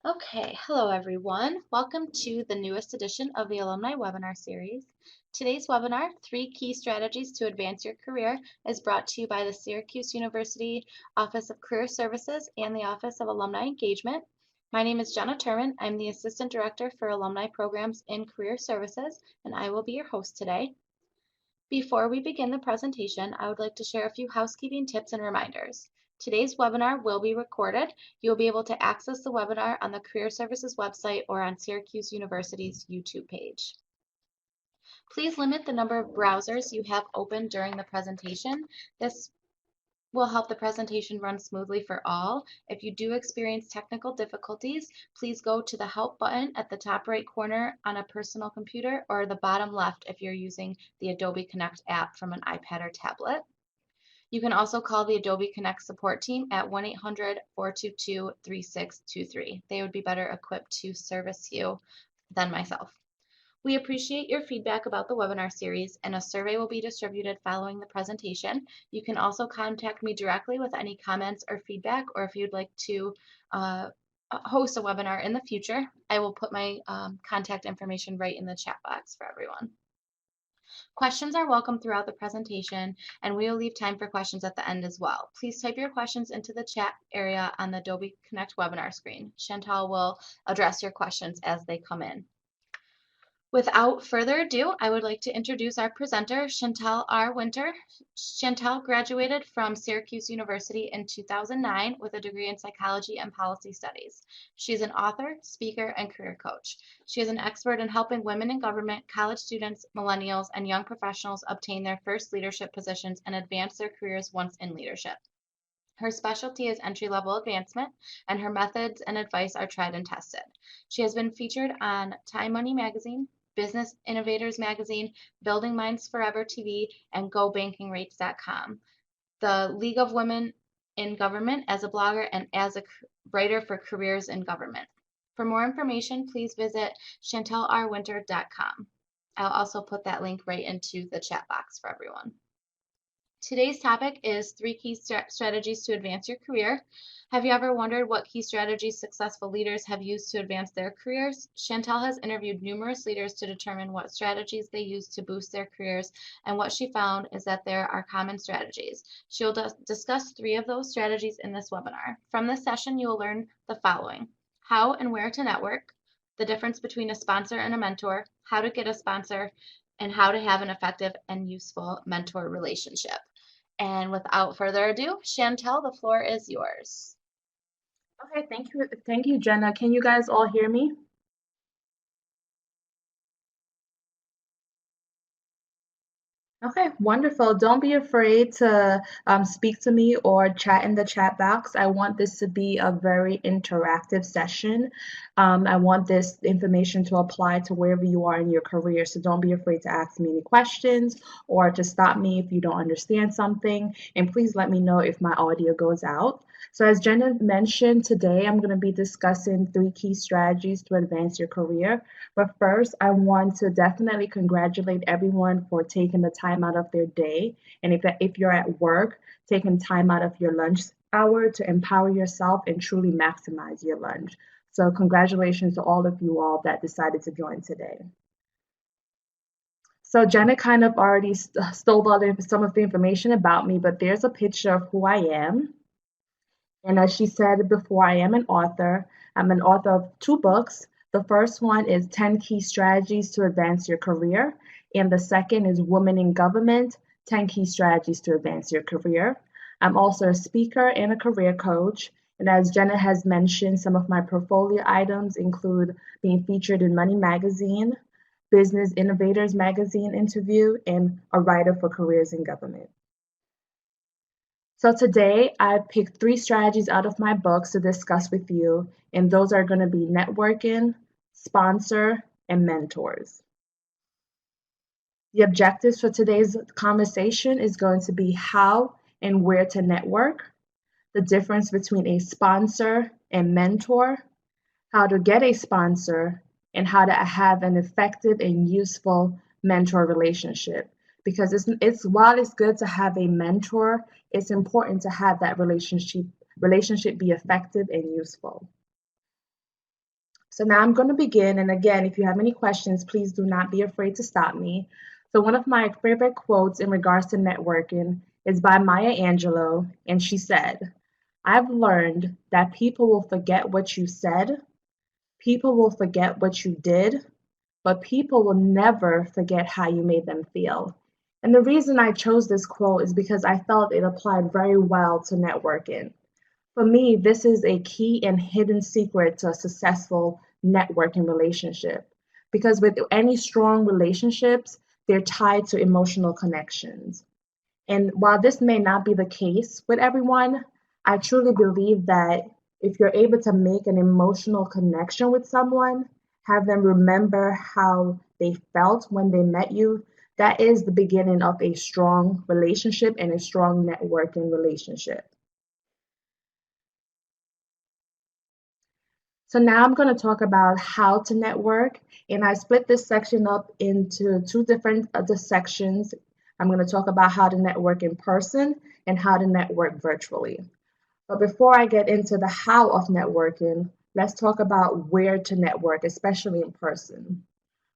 Okay, hello everyone. Welcome to the newest edition of the Alumni webinar series. Today's webinar, Three Key Strategies to Advance Your Career, is brought to you by the Syracuse University Office of Career Services and the Office of Alumni Engagement. My name is Jenna Turman. I'm the Assistant Director for Alumni Programs in Career Services, and I will be your host today. Before we begin the presentation, I would like to share a few housekeeping tips and reminders. Today's webinar will be recorded. You'll be able to access the webinar on the Career Services website or on Syracuse University's YouTube page. Please limit the number of browsers you have open during the presentation. This will help the presentation run smoothly for all. If you do experience technical difficulties, please go to the Help button at the top right corner on a personal computer or the bottom left if you're using the Adobe Connect app from an iPad or tablet. You can also call the Adobe Connect support team at 1-800-422-3623. They would be better equipped to service you than myself. We appreciate your feedback about the webinar series, and a survey will be distributed following the presentation. You can also contact me directly with any comments or feedback, or if you'd like to host a webinar in the future, I will put my contact information right in the chat box for everyone. Questions are welcome throughout the presentation, and we will leave time for questions at the end as well. Please type your questions into the chat area on the Adobe Connect webinar screen. Chantal will address your questions as they come in. Without further ado, I would like to introduce our presenter, Chantal R. Winter. Chantal graduated from Syracuse University in 2009 with a degree in psychology and policy studies. She is an author, speaker, and career coach. She is an expert in helping women in government, college students, millennials, and young professionals obtain their first leadership positions and advance their careers once in leadership. Her specialty is entry-level advancement, and her methods and advice are tried and tested. She has been featured on Time Money Magazine, Business Innovators Magazine, Building Minds Forever TV, and GoBankingRates.com, the League of Women in Government as a blogger and as a writer for careers in government. For more information, please visit chantelrwinter.com. I'll also put that link right into the chat box for everyone. Today's topic is three key strategies to advance your career. Have you ever wondered what key strategies successful leaders have used to advance their careers? Chantal has interviewed numerous leaders to determine what strategies they use to boost their careers, and what she found is that there are common strategies. She will discuss 3 of those strategies in this webinar. From this session, you will learn the following: how and where to network, the difference between a sponsor and a mentor, how to get a sponsor, and how to have an effective and useful mentor relationship. And without further ado, Chantal, the floor is yours. Okay, thank you, Jenna. Can you guys all hear me? Okay, wonderful. Don't be afraid to speak to me or chat in the chat box. I want this to be a very interactive session. I want this information to apply to wherever you are in your career. So don't be afraid to ask me any questions or to stop me if you don't understand something. And please let me know if my audio goes out. So as Jenna mentioned, today I'm going to be discussing 3 key strategies to advance your career. But first, I want to definitely congratulate everyone for taking the time out of their day. And if you're at work, taking time out of your lunch hour to empower yourself and truly maximize your lunch. So congratulations to all of you all that decided to join today. So Jenna kind of already stole some of the information about me, but there's a picture of who I am. And as she said before, I am an author. I'm an author of 2 books. The first one is 10 Key Strategies to Advance Your Career. And the second is Women in Government, 10 Key Strategies to Advance Your Career. I'm also a speaker and a career coach. And as Jenna has mentioned, some of my portfolio items include being featured in Money Magazine, Business Innovators Magazine interview, and a writer for careers in government. So today I picked 3 strategies out of my books to discuss with you, and those are going to be networking, sponsor, and mentors. The objectives for today's conversation is going to be how and where to network, the difference between a sponsor and mentor, how to get a sponsor, and how to have an effective and useful mentor relationship. Because while it's good to have a mentor, it's important to have that relationship be effective and useful. So now I'm going to begin. And again, if you have any questions, please do not be afraid to stop me. So one of my favorite quotes in regards to networking is by Maya Angelou. And she said, I've learned that people will forget what you said, people will forget what you did, but people will never forget how you made them feel. And the reason I chose this quote is because I felt it applied very well to networking. For me, this is a key and hidden secret to a successful networking relationship. Because with any strong relationships, they're tied to emotional connections. And while this may not be the case with everyone, I truly believe that if you're able to make an emotional connection with someone, have them remember how they felt when they met you, that is the beginning of a strong relationship and a strong networking relationship. So now I'm going to talk about how to network, and I split this section up into two different other sections. I'm going to talk about how to network in person and how to network virtually. But before I get into the how of networking, let's talk about where to network, especially in person.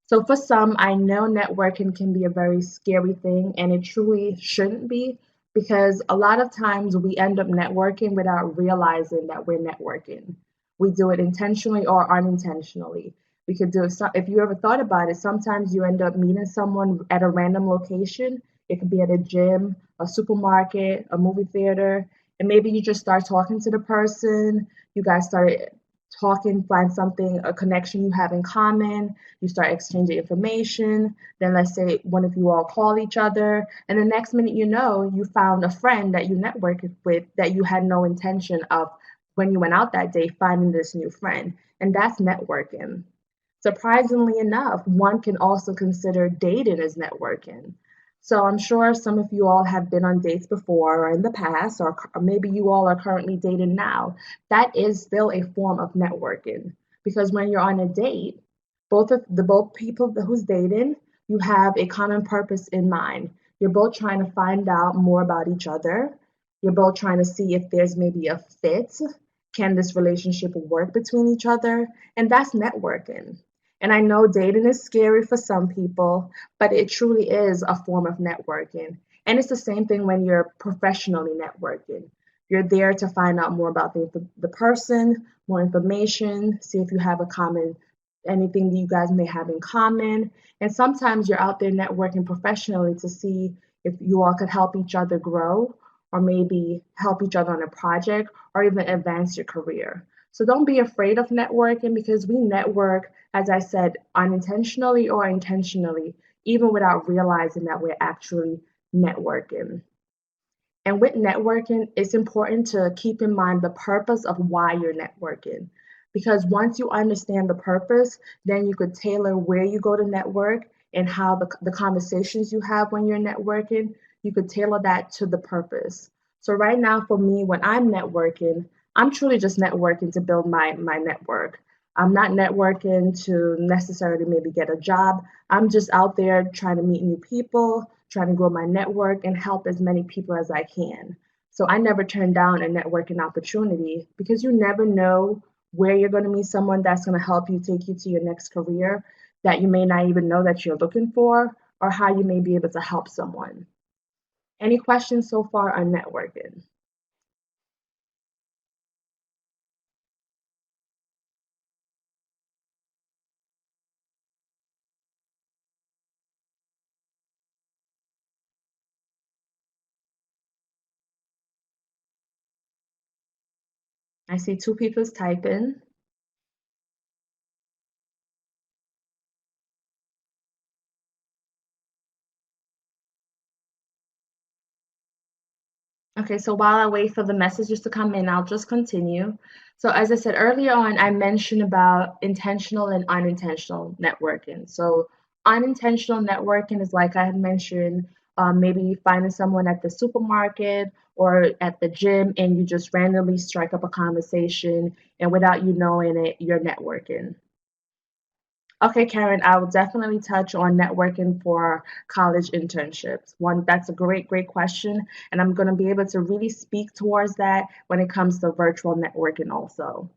So for some, I know networking can be a very scary thing, and it truly shouldn't be because a lot of times we end up networking without realizing that we're networking. We do it intentionally or unintentionally. We could do it, if you ever thought about it, sometimes you end up meeting someone at a random location. It could be at a gym, a supermarket, a movie theater, and maybe you just start talking to the person. You guys started talking, find something, a connection you have in common, you start exchanging information. Then let's say one of you all call each other, and the next minute you know, you found a friend that you networked with that you had no intention of when you went out that day finding this new friend. And that's networking. Surprisingly enough, one can also consider dating as networking. So I'm sure some of you all have been on dates before or in the past, or maybe you all are currently dating now. That is still a form of networking because when you're on a date, both people who's dating, you have a common purpose in mind. You're both trying to find out more about each other. You're both trying to see if there's maybe a fit. Can this relationship work between each other? And that's networking. And I know dating is scary for some people, but it truly is a form of networking. And it's the same thing when you're professionally networking. You're there to find out more about the person, more information, see if you have a common, anything that you guys may have in common. And sometimes you're out there networking professionally to see if you all could help each other grow or maybe help each other on a project or even advance your career. So don't be afraid of networking because we network, as I said, unintentionally or intentionally, even without realizing that we're actually networking. And with networking, it's important to keep in mind the purpose of why you're networking. Because once you understand the purpose, then you could tailor where you go to network and how the conversations you have when you're networking, you could tailor that to the purpose. So right now for me, when I'm networking, I'm truly just networking to build my network. I'm not networking to necessarily maybe get a job. I'm just out there trying to meet new people, trying to grow my network and help as many people as I can. So I never turn down a networking opportunity because you never know where you're going to meet someone that's going to help you take you to your next career that you may not even know that you're looking for, or how you may be able to help someone. Any questions so far on networking? I see two people's typing. Okay, so while I wait for the messages to come in, I'll just continue. So as I said earlier on, I mentioned about intentional and unintentional networking. So unintentional networking is like I had mentioned, maybe you find someone at the supermarket or at the gym and you just randomly strike up a conversation and without you knowing it, you're networking. Okay, Karen, I will definitely touch on networking for college internships. One, that's a great question. And I'm going to be able to really speak towards that when it comes to virtual networking also.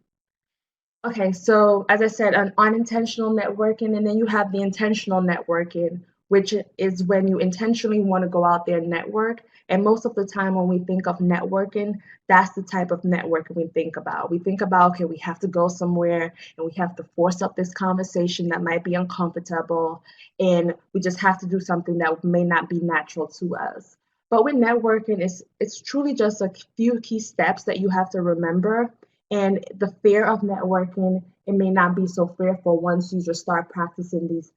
Okay, so as I said, an unintentional networking, and then you have the intentional networking, which is when you intentionally want to go out there and network. And most of the time, when we think of networking, that's the type of networking we think about. We think about, okay, we have to go somewhere and we have to force up this conversation that might be uncomfortable, and we just have to do something that may not be natural to us. But with networking, it's truly just a few key steps that you have to remember, and the fear of networking, it may not be so fearful once you just start practicing these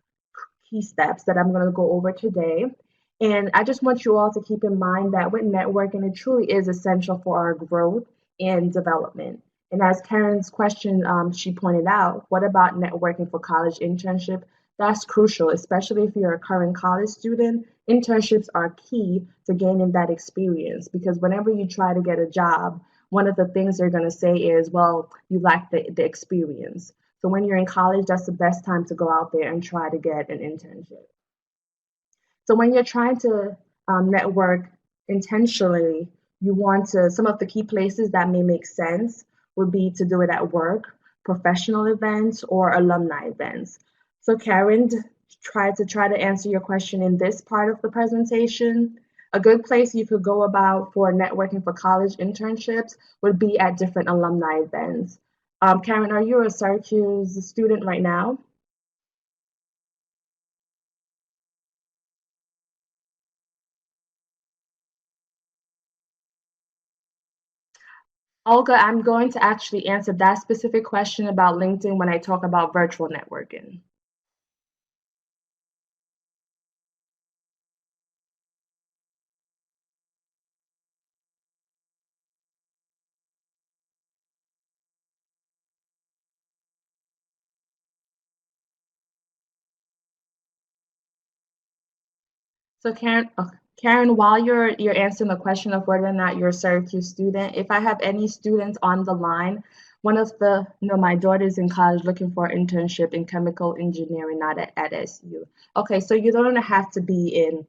key steps that I'm going to go over today. And I just want you all to keep in mind that with networking, it truly is essential for our growth and development. And as Karen's question, she pointed out, what about networking for college internship? That's crucial, especially if you're a current college student. Internships are key to gaining that experience because whenever you try to get a job, one of the things they're going to say is, well, you lack the experience. So when you're in college, that's the best time to go out there and try to get an internship. So when you're trying to network intentionally, you want to, some of the key places that may make sense would be to do it at work, professional events, or alumni events. So Karen, try to answer your question in this part of the presentation. A good place you could go about for networking for college internships would be at different alumni events. Karen, are you a Syracuse student right now? Olga, I'm going to actually answer that specific question about LinkedIn when I talk about virtual networking. So Karen, while you're answering the question of whether or not you're a Syracuse student, if I have any students on the line, one of the, my daughter's in college looking for an internship in chemical engineering, not at SU. Okay, so you don't have to be in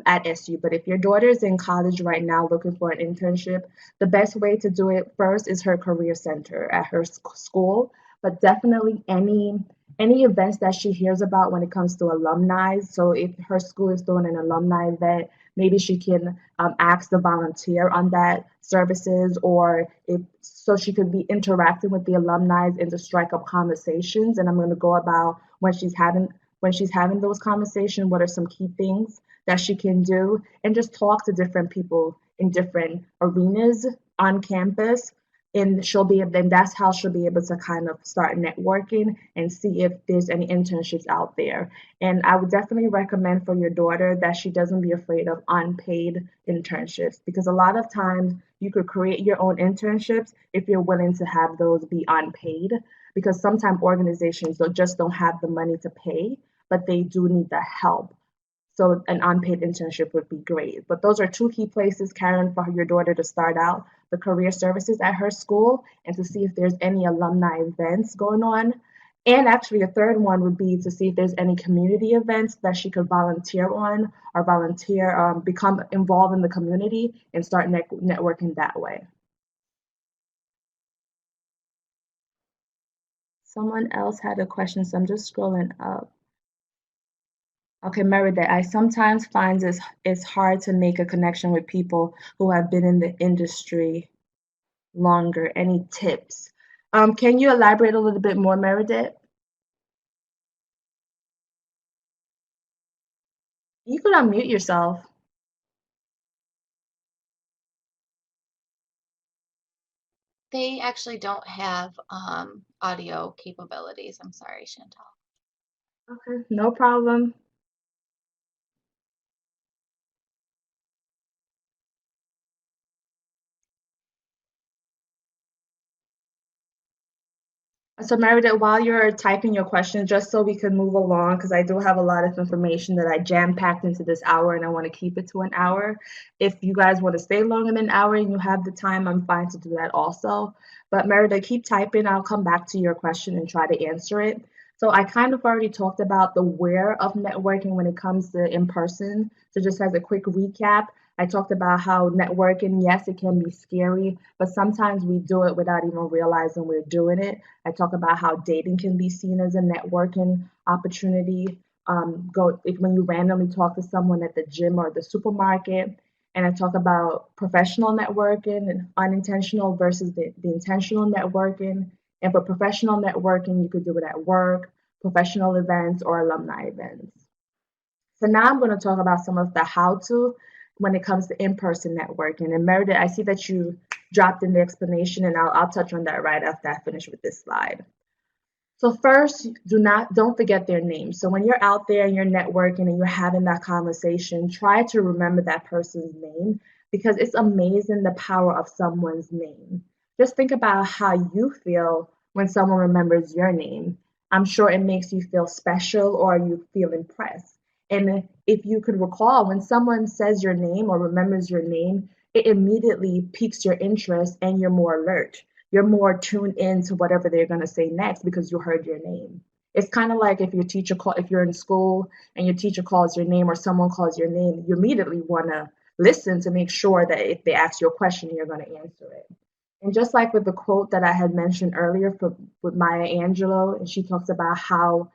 at SU, but if your daughter is in college right now looking for an internship, the best way to do it first is her career center at her school, but definitely any events that she hears about when it comes to alumni. So if her school is doing an alumni event, maybe she can ask to volunteer on that services, or if so she could be interacting with the alumni and to strike up conversations. And I'm going to go about when she's having those conversations, what are some key things that she can do, and just talk to different people in different arenas on campus, and then that's how she'll be able to kind of start networking and see if there's any internships out there. And I would definitely recommend for your daughter that she doesn't be afraid of unpaid internships, because a lot of times you could create your own internships if you're willing to have those be unpaid, because sometimes organizations don't have the money to pay, but they do need the help. So an unpaid internship would be great. But those are two key places, Karen, for your daughter to start out: the career services at her school and to see if there's any alumni events going on. And actually, a third one would be to see if there's any community events that she could volunteer on, or become involved in the community and start networking that way. Someone else had a question, so I'm just scrolling up. Okay, Meredith, I sometimes find it's hard to make a connection with people who have been in the industry longer. Any tips? Can you elaborate a little bit more, Meredith? You could unmute yourself. They actually don't have audio capabilities. I'm sorry, Chantal. Okay, no problem. So, Meredith, while you're typing your question, just so we can move along, because I do have a lot of information that I jam-packed into this hour and I want to keep it to an hour. If you guys want to stay longer than an hour and you have the time, I'm fine to do that also. But Meredith, keep typing. I'll come back to your question and try to answer it. So I kind of already talked about the where of networking when it comes to in person. So just as a quick recap, I talked about how networking, yes, it can be scary, but sometimes we do it without even realizing we're doing it. I talk about how dating can be seen as a networking opportunity. When you randomly talk to someone at the gym or the supermarket, and I talk about professional networking and unintentional versus the intentional networking. And for professional networking, you could do it at work, professional events, or alumni events. So now I'm going to talk about some of the how to when it comes to in-person networking. And Meredith, I see that you dropped in the explanation, and I'll touch on that right after I finish with this slide. So first, don't forget their name. So when you're out there and you're networking and you're having that conversation, try to remember that person's name because it's amazing the power of someone's name. Just think about how you feel when someone remembers your name. I'm sure it makes you feel special or you feel impressed. And if you could recall, when someone says your name or remembers your name, it immediately piques your interest and you're more alert, you're more tuned in to whatever they're going to say next because you heard your name. It's kind of like if you're in school and your teacher calls your name or someone calls your name, you immediately want to listen to make sure that if they ask you a question, you're going to answer it. And just like with the quote that I had mentioned earlier with Maya Angelou, and she talks about how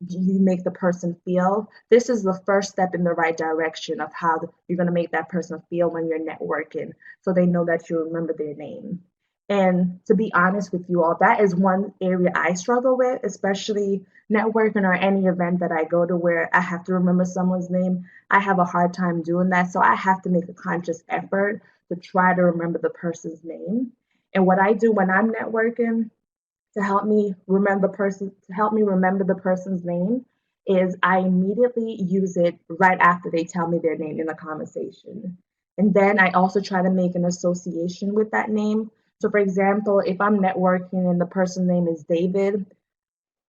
you make the person feel, this is the first step in the right direction of how you're going to make that person feel when you're networking so they know that you remember their name. And to be honest with you all, that is one area I struggle with, especially networking or any event that I go to where I have to remember someone's name. I have a hard time doing that. So I have to make a conscious effort to try to remember the person's name. And what I do when I'm networking to help me remember the person's name is I immediately use it right after they tell me their name in the conversation. And then I also try to make an association with that name. So for example, if I'm networking and the person's name is David,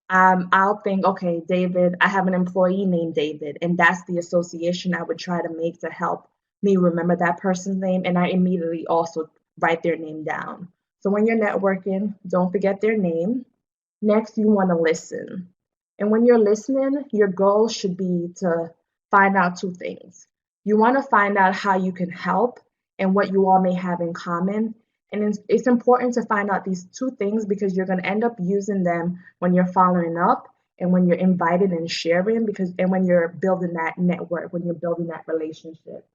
I'll think, okay, David, I have an employee named David, and that's the association I would try to make to help me remember that person's name. And I immediately also write their name down. So when you're networking, don't forget their name. Next, you want to listen. And when you're listening, your goal should be to find out two things. You want to find out how you can help and what you all may have in common. And it's important to find out these two things because you're going to end up using them when you're following up and when you're invited and sharing and when you're building that network, when you're building that relationship.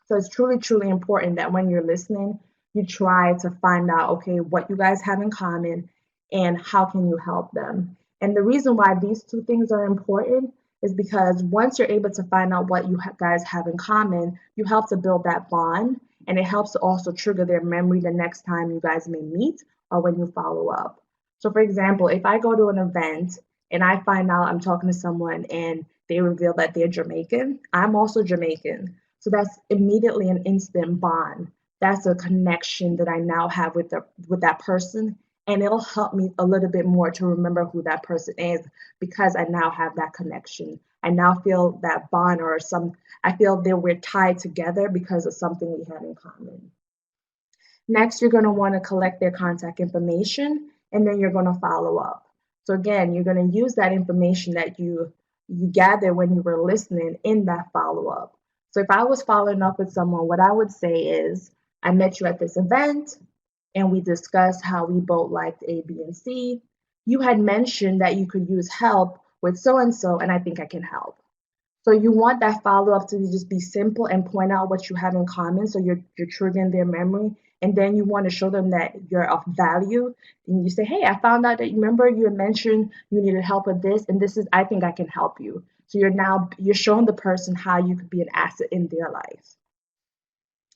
So it's truly, truly important that when you're listening, you try to find out, okay, what you guys have in common and how can you help them. And the reason why these two things are important is because once you're able to find out what you guys have in common, you help to build that bond and it helps to also trigger their memory the next time you guys may meet or when you follow up. So for example, if I go to an event and I find out I'm talking to someone and they reveal that they're Jamaican, I'm also Jamaican. So that's immediately an instant bond. That's a connection that I now have with that person, and it'll help me a little bit more to remember who that person is because I now have that connection. I now feel that bond I feel that we're tied together because of something we have in common. Next, you're going to want to collect their contact information and then you're going to follow up. So again, you're going to use that information that you gather when you were listening in that follow up. So if I was following up with someone, what I would say is, I met you at this event and we discussed how we both liked A, B, and C. You had mentioned that you could use help with so and I think I can help. So you want that follow up to just be simple and point out what you have in common. So you're triggering their memory. And then you want to show them that you're of value. And you say, hey, I found out that remember you had mentioned you needed help with this, and this is I think I can help you. So you're showing the person how you could be an asset in their life.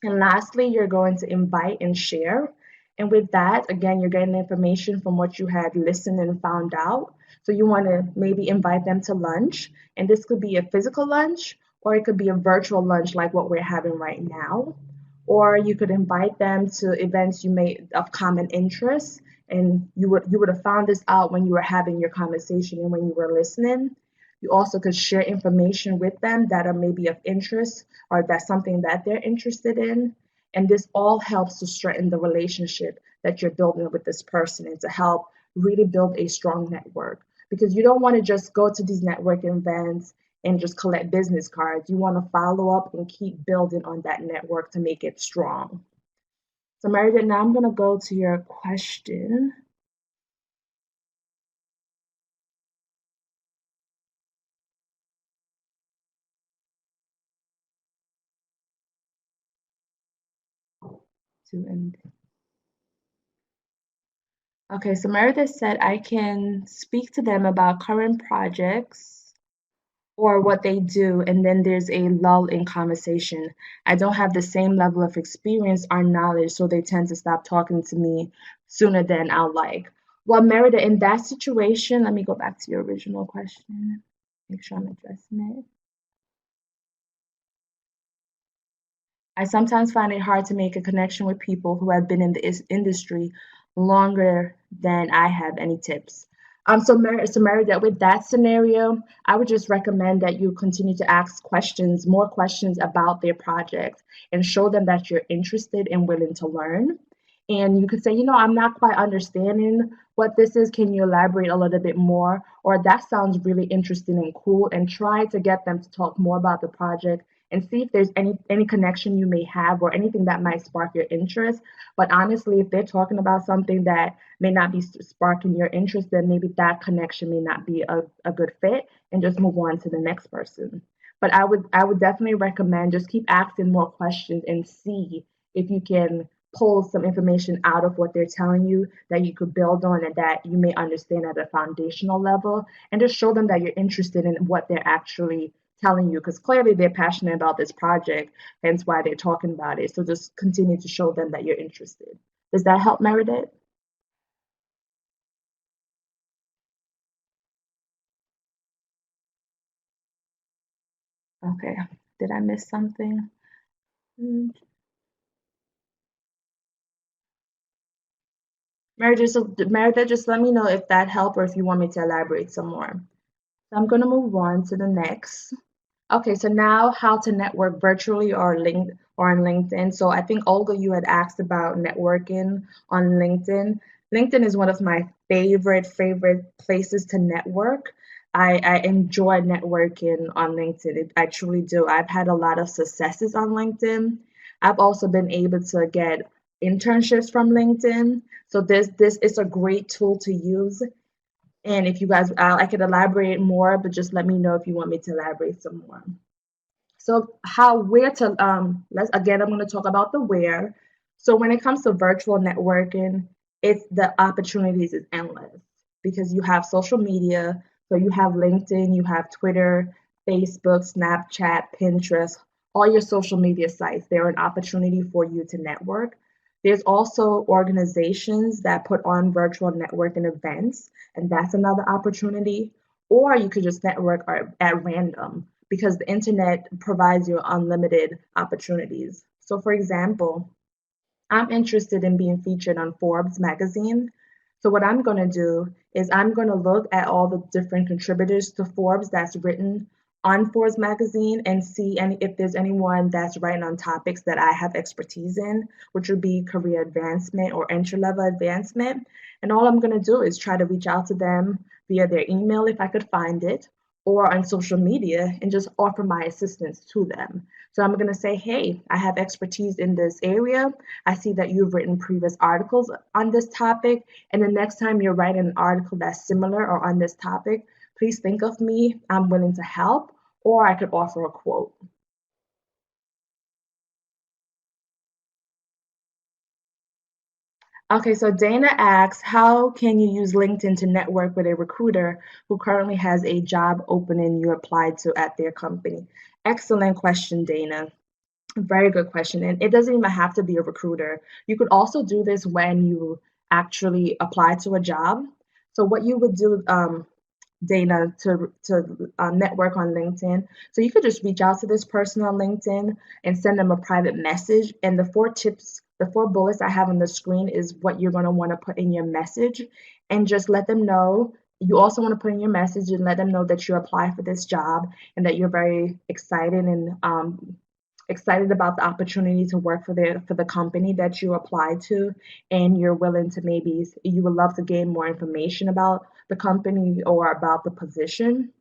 And lastly, you're going to invite and share. And with that, again, you're getting information from what you had listened and found out. So you want to maybe invite them to lunch. And this could be a physical lunch, or it could be a virtual lunch like what we're having right now. Or you could invite them to events you may of common interest. And you would have found this out when you were having your conversation and when you were listening. You also could share information with them that are maybe of interest or that's something that they're interested in. And this all helps to strengthen the relationship that you're building with this person and to help really build a strong network. because you don't want to just go to these networking events and just collect business cards. You want to follow up and keep building on that network to make it strong. So Meredith, now I'm going to go to your question. To end. Okay, so Meredith said I can speak to them about current projects or what they do, and then there's a lull in conversation. I don't have the same level of experience or knowledge, so they tend to stop talking to me sooner than I'll like. Well, Meredith, in that situation, let me go back to your original question. Make sure I'm addressing it. I sometimes find it hard to make a connection with people who have been in the industry longer than I have. Any tips? So Mary, that with that scenario, I would just recommend that you continue to ask questions, more questions about their project, and show them that you're interested and willing to learn. And you could say, I'm not quite understanding what this is. Can you elaborate a little bit more? Or that sounds really interesting and cool, and try to get them to talk more about the project and see if there's any connection you may have or anything that might spark your interest. But honestly, if they're talking about something that may not be sparking your interest, then maybe that connection may not be a good fit, and just move on to the next person. But I would definitely recommend just keep asking more questions and see if you can pull some information out of what they're telling you that you could build on and that you may understand at a foundational level, and just show them that you're interested in what they're actually telling you, because clearly they're passionate about this project, hence why they're talking about it. So just continue to show them that you're interested. Does that help, Meredith? Okay. Did I miss something? Mm. Meredith, just let me know if that helped or if you want me to elaborate some more. So I'm going to move on to the next. Okay, so now how to network virtually or on LinkedIn. So I think Olga, you had asked about networking on LinkedIn. LinkedIn is one of my favorite places to network. I enjoy networking on LinkedIn. I truly do. I've had a lot of successes on LinkedIn. I've also been able to get internships from LinkedIn. So this is a great tool to use. And if you guys, I could elaborate more, but just let me know if you want me to elaborate some more. So where to, I'm going to talk about the where. So when it comes to virtual networking, the opportunities is endless because you have social media. So you have LinkedIn, you have Twitter, Facebook, Snapchat, Pinterest, all your social media sites. They're an opportunity for you to network. There's also organizations that put on virtual networking events, and that's another opportunity. Or you could just network at random because the internet provides you unlimited opportunities. So, for example, I'm interested in being featured on Forbes magazine. So what I'm going to do is I'm going to look at all the different contributors to Forbes that's written on Forbes magazine and see if there's anyone that's writing on topics that I have expertise in, which would be career advancement or entry level advancement. And all I'm going to do is try to reach out to them via their email if I could find it, or on social media, and just offer my assistance to them. So I'm going to say, hey, I have expertise in this area. I see that you've written previous articles on this topic. And the next time you're writing an article that's similar or on this topic, please think of me. I'm willing to help, or I could offer a quote. Okay, so Dana asks, how can you use LinkedIn to network with a recruiter who currently has a job opening you applied to at their company? Excellent question, Dana. Very good question. And it doesn't even have to be a recruiter. You could also do this when you actually apply to a job. So what you would do, Dana, to network on LinkedIn. So you could just reach out to this person on LinkedIn and send them a private message. And the 4 bullets I have on the screen is what you're going to want to put in your message, and just let them know. You also want to put in your message and let them know that you apply for this job and that you're very excited about the opportunity to work for the company that you applied to, and you're willing to, maybe you would love to gain more information about the company or about the position.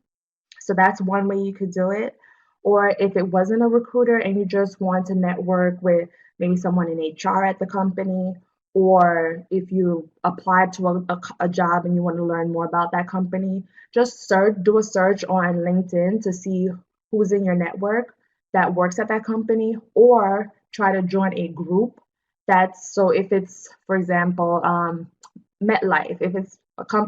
So that's one way you could do it. Or if it wasn't a recruiter and you just want to network with maybe someone in HR at the company, or if you applied to a job and you want to learn more about that company, just do a search on LinkedIn to see who's in your network that works at that company, or try to join a group. That's so if it's, for example, MetLife,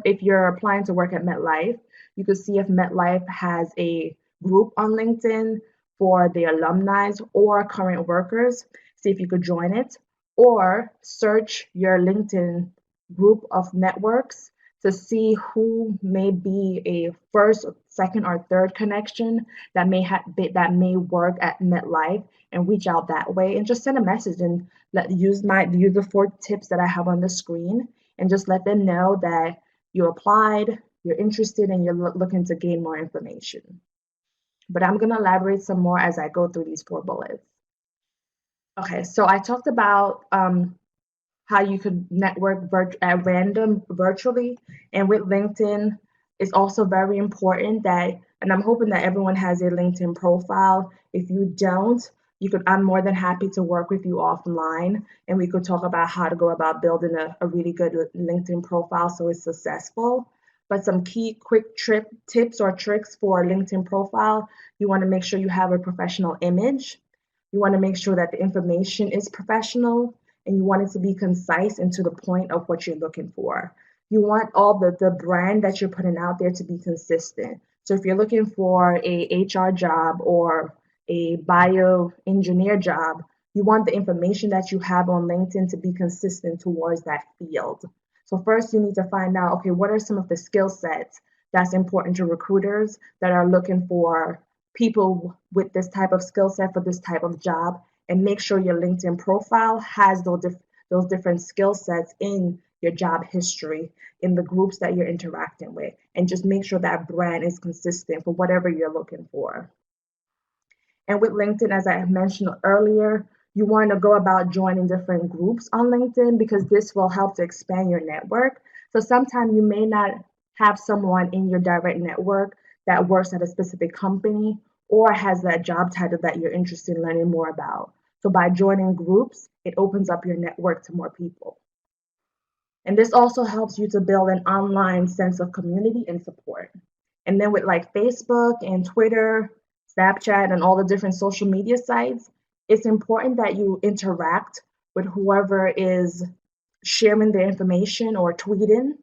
if you're applying to work at MetLife, you could see if MetLife has a group on LinkedIn for the alumni or current workers. See if you could join it, or search your LinkedIn group of networks to see who may be a first, second, or third connection that may work at MetLife, and reach out that way and just send a message and use the 4 tips that I have on the screen, and just let them know that you applied, you're interested, and you're looking to gain more information. But I'm going to elaborate some more as I go through these 4 bullets. Okay, so I talked about how you could network at random virtually, and with LinkedIn, it's also very important that, and I'm hoping that everyone has a LinkedIn profile. If you don't, I'm more than happy to work with you offline, and we could talk about how to go about building a really good LinkedIn profile so it's successful. But some key quick tips or tricks for a LinkedIn profile: you want to make sure you have a professional image. You want to make sure that the information is professional, and you want it to be concise and to the point of what you're looking for. You want all the brand that you're putting out there to be consistent. So if you're looking for a HR job or a bioengineer job, you want the information that you have on LinkedIn to be consistent towards that field. So first you need to find out, okay, what are some of the skill sets that's important to recruiters that are looking for people with this type of skill set for this type of job, and make sure your LinkedIn profile has those different skill sets in your job history, in the groups that you're interacting with, and just make sure that brand is consistent for whatever you're looking for. And with LinkedIn, as I mentioned earlier, you want to go about joining different groups on LinkedIn, because this will help to expand your network. So sometimes you may not have someone in your direct network that works at a specific company or has that job title that you're interested in learning more about. So by joining groups, it opens up your network to more people. And this also helps you to build an online sense of community and support. And then with like Facebook and Twitter, Snapchat, and all the different social media sites, it's important that you interact with whoever is sharing their information or tweeting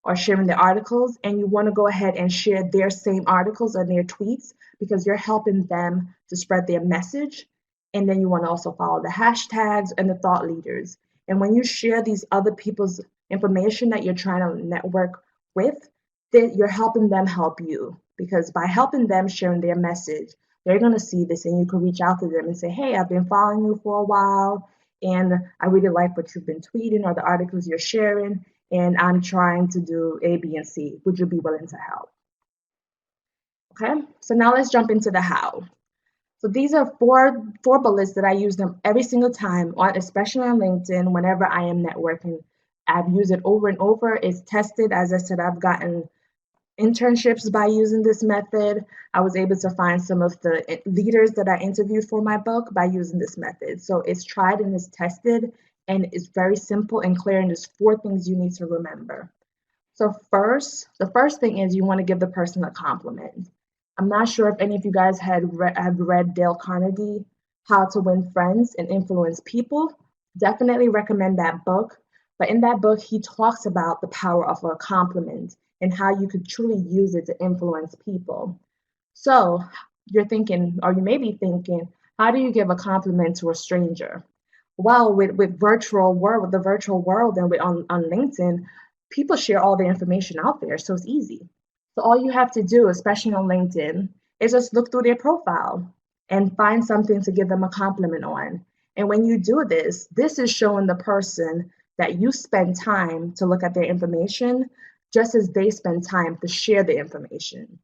or sharing the articles, and you want to go ahead and share their same articles and their tweets, because you're helping them to spread their message. And then you want to also follow the hashtags and the thought leaders. And when you share these other people's information that you're trying to network with, then you're helping them help you, because by helping them sharing their message, they're going to see this, and you can reach out to them and say, hey, I've been following you for a while, and I really like what you've been tweeting or the articles you're sharing, and I'm trying to do A, B, and C. Would you be willing to help? Okay, so now let's jump into the how. So these are four bullets that I use them every single time, especially on LinkedIn, whenever I am networking. I've used it over and over. It's tested. As I said, I've gotten internships by using this method. I was able to find some of the leaders that I interviewed for my book by using this method. So it's tried and it's tested, and it's very simple and clear, and there's 4 things you need to remember. So the first thing is you want to give the person a compliment. I'm not sure if any of you guys have read Dale Carnegie, How to Win Friends and Influence People. Definitely recommend that book. But in that book, he talks about the power of a compliment and how you could truly use it to influence people. So you're thinking, or you may be thinking, how do you give a compliment to a stranger? Well, with the virtual world, and on LinkedIn, people share all the information out there, so it's easy. So all you have to do, especially on LinkedIn, is just look through their profile and find something to give them a compliment on. And when you do this, this is showing the person that you spend time to look at their information, just as they spend time to share the information.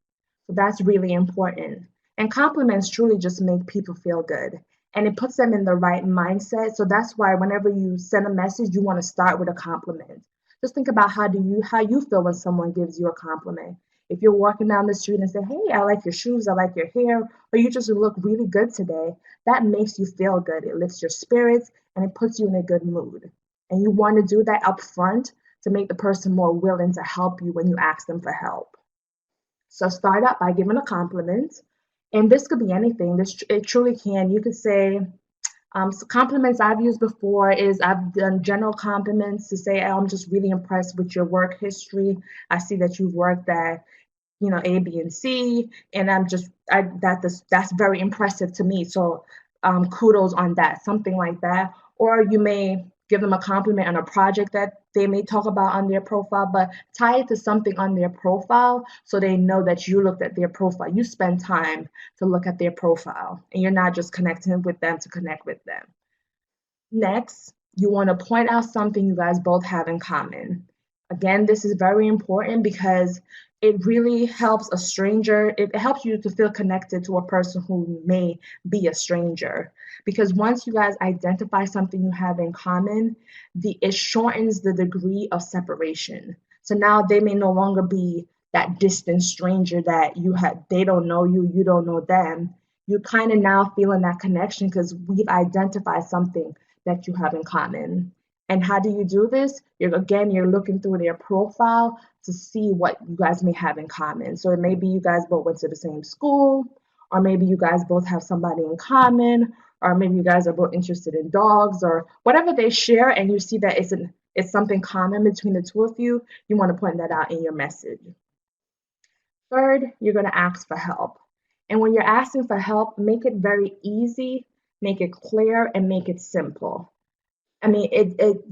So that's really important. And compliments truly just make people feel good, and it puts them in the right mindset. So that's why whenever you send a message, you want to start with a compliment. Just think about how you feel when someone gives you a compliment. If you're walking down the street and say, "Hey, I like your shoes, I like your hair," or "You just look really good today," that makes you feel good. It lifts your spirits and it puts you in a good mood. And you want to do that up front to make the person more willing to help you when you ask them for help. So start out by giving a compliment, and this could be anything. This it truly can. You could say so compliments I've used before is I've done general compliments to say, "Oh, I'm just really impressed with your work history. I see that you've worked at A, B, and C, and that's very impressive to me. So kudos on that, something like that. Or you may give them a compliment on a project that they may talk about on their profile, but tie it to something on their profile so they know that you looked at their profile. You spend time to look at their profile, and you're not just connecting with them to connect with them. Next, you want to point out something you guys both have in common. Again, this is very important because it really helps a stranger. It helps you to feel connected to a person who may be a stranger. Because once you guys identify something you have in common, it shortens the degree of separation. So now they may no longer be that distant stranger that they don't know you, you don't know them. You kind of now feeling that connection because we've identified something that you have in common. And how do you do this? You're looking through their profile to see what you guys may have in common. So it may be you guys both went to the same school, or maybe you guys both have somebody in common, or maybe you guys are both interested in dogs, or whatever they share, and you see that it's something common between the two of you. You want to point that out in your message. Third, you're going to ask for help. And when you're asking for help, make it very easy, make it clear, and make it simple. I mean,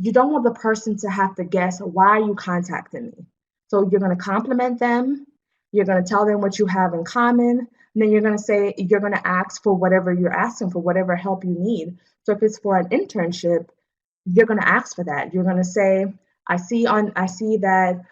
you don't want the person to have to guess, why are you contacting me? So you're going to compliment them, you're going to tell them what you have in common, and then you're going to ask for whatever you're asking for, whatever help you need. So if it's for an internship, you're going to ask for that. You're going to say, I see that